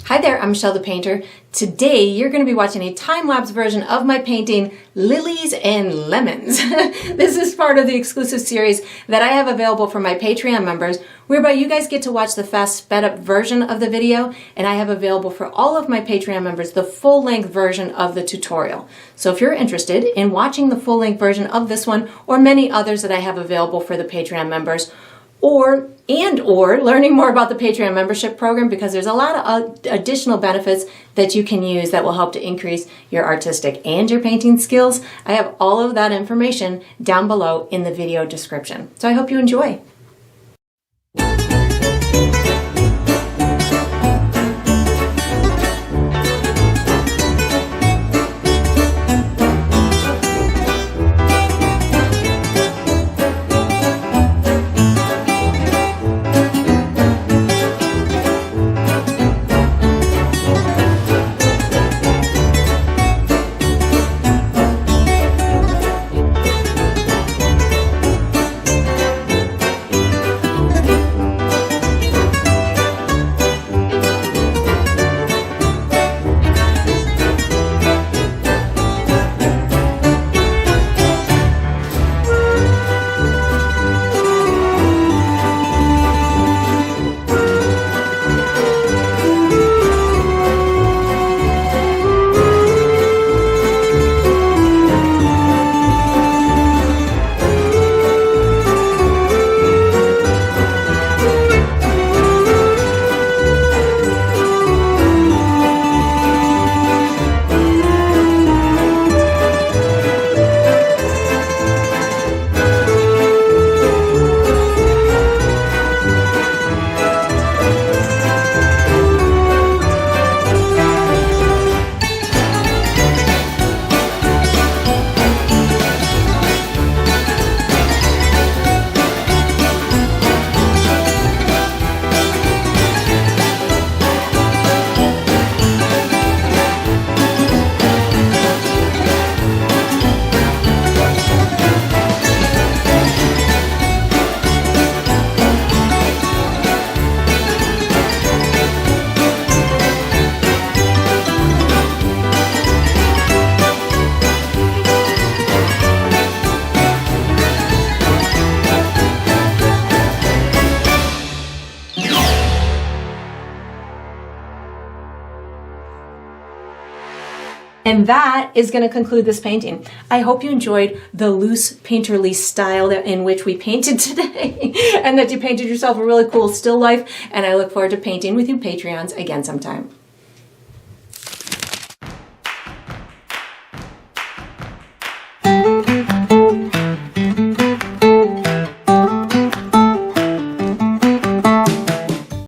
Hi there, I'm Michelle the Painter. Today you're going to be watching a time-lapse version of my painting, Lilies and Lemons. This is part of the exclusive series that I have available for my Patreon members, whereby you guys get to watch the fast sped-up version of the video, and I have available for all of my Patreon members the full-length version of the tutorial. So if you're interested in watching the full-length version of this one, or many others that I have available for the Patreon members, or learning more about the Patreon membership program, because there's a lot of additional benefits that you can use that will help to increase your artistic and your painting skills. I have all of that information down below in the video description. So I hope you enjoy. And that is going to conclude this painting. I hope you enjoyed the loose painterly style in which we painted today and that you painted yourself a really cool still life. And I look forward to painting with you Patreons again sometime.